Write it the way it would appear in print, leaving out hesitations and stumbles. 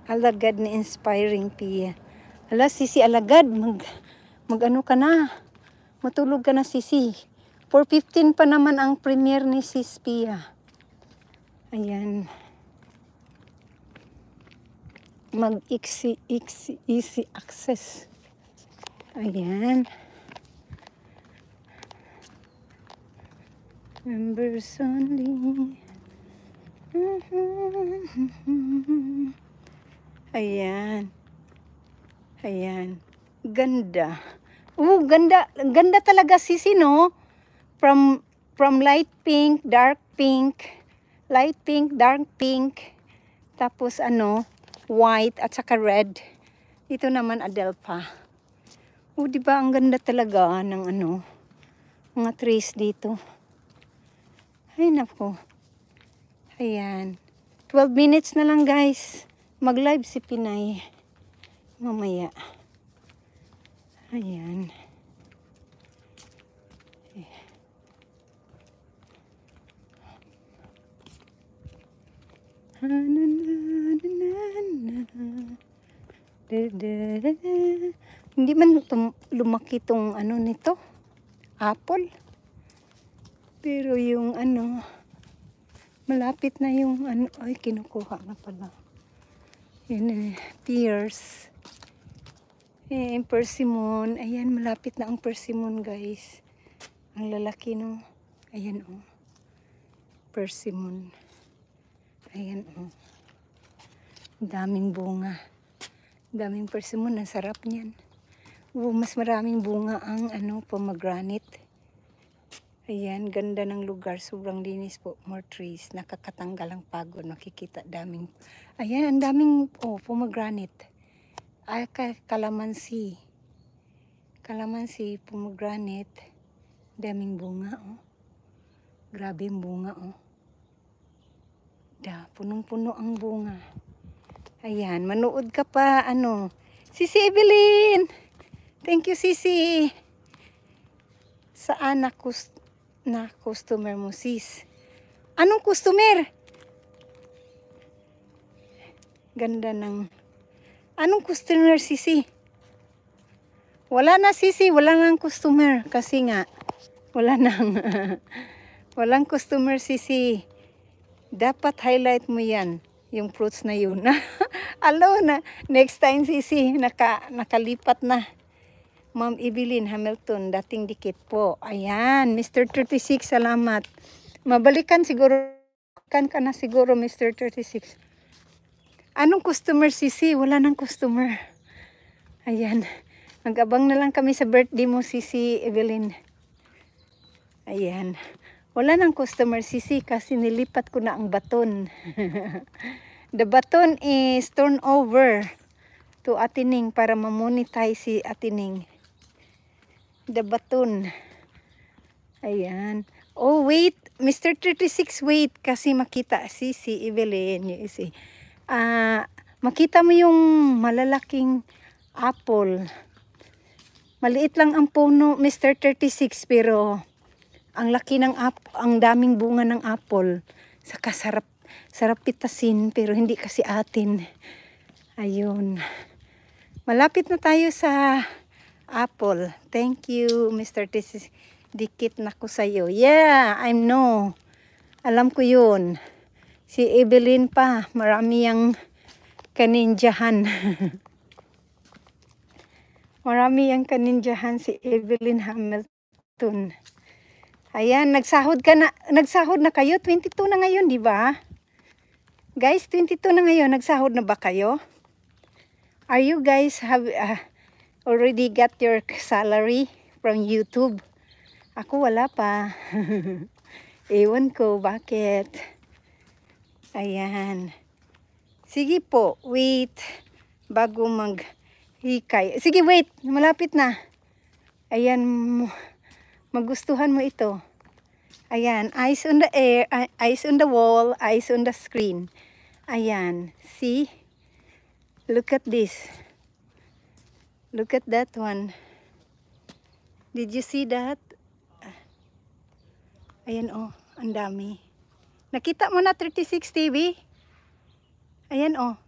Alagad ni Inspiring Pia. Ala, Sisi, alagad. Mag-ano ka na. Matulog ka na, Sisi. 4:15 pa naman ang premiere ni Sis Pia. Ayan. Mag-easy access. Ayan. Members only. Ayan. Ayan. Ganda. Ganda. Ganda talaga, Sisi, no? From light pink, dark pink, light pink, dark pink, tapos ano, white at saka red. Ito naman Adelpha. Di ba ang ganda talaga ng ano, mga trees dito. Ay nako. Ayan. 12 minutes na lang, guys. Mag-live si Pinay mamaya. Ayan. Hindi man lumaki tong ano nito, apple. Pero yung ano, malapit na yung ano, ay kinukuha na pala. Yun pears. Persimmon. Ayan, malapit na ang persimmon, guys. Ang lalaki, no? Ayan, oh. Persimmon. Ayan, oh. Daming bunga. Daming persimmon. Ang sarap niyan. Mas maraming bunga ang ano, pomegranate. Ayan, ganda ng lugar. Sobrang linis po. More trees. Nakakatanggal ang pagod. Makikita daming. Ayan, ang daming pomegranate. Ay, kalamansi. Kalamansi, pomegranate. Daming bunga, oh. Grabe yung bunga, oh. Punong-puno ang bunga. Ayan, manood ka pa, ano. Sisi Evelyn! Thank you, Sisi. Saan na customer mo, sis? Anong customer? Ganda ng... Anong customer, Sisi? Wala na, Sisi. Wala nang customer. Kasi nga, wala nang... walang customer, Sisi. Dapat highlight mo yan. Yung fruits na yun. Alo na. Next time, Sisi. Nakalipat na. Ma'am Evelyn Hamilton, dating dikit po. Ayan, Mr. 36, salamat. Mabalikan siguro, ka na siguro, Mr. 36. Anong customer, Sisi? Wala nang customer. Ayan, mag-abang na lang kami sa birthday mo, Sisi Evelyn. Ayan, wala nang customer, Sisi, kasi nilipat ko na ang baton. The baton is turned over to Atining para ma-monetize si Atining. The baton. Ayan. Oh, wait. Mr. 36, wait. Kasi makita si Evelyn. You see. Makita mo yung malalaking apple. Maliit lang ang puno, Mr. 36. Pero, ang laki ng ang daming bunga ng apple. Saka sarap pitasin. Pero hindi kasi atin. Ayun. Malapit na tayo sa... apple. Thank you, Mr. This. Dikit na ko sa'yo. Yeah, I know. Alam ko yun. Si Evelyn pa. Marami yang kaninjahan. Marami yang kaninjahan si Evelyn Hamilton. Ayan, nagsahod na kayo. 22 na ngayon, di ba? Guys, 22 na ngayon. Nagsahod na ba kayo? Are you guys already got your salary from YouTube? Ako wala pa. Ewan ko bakit. Ayan. Sige po, wait. Bago maghikay. Sige, wait. Malapit na. Ayan. Magustuhan mo ito. Ayan. Eyes on the air. Eyes on the wall. Eyes on the screen. Ayan. See? Look at this. Look at that one. Did you see that? Ayan, oh, ang dami. Nakita mo na 36 TV? Ayan, oh.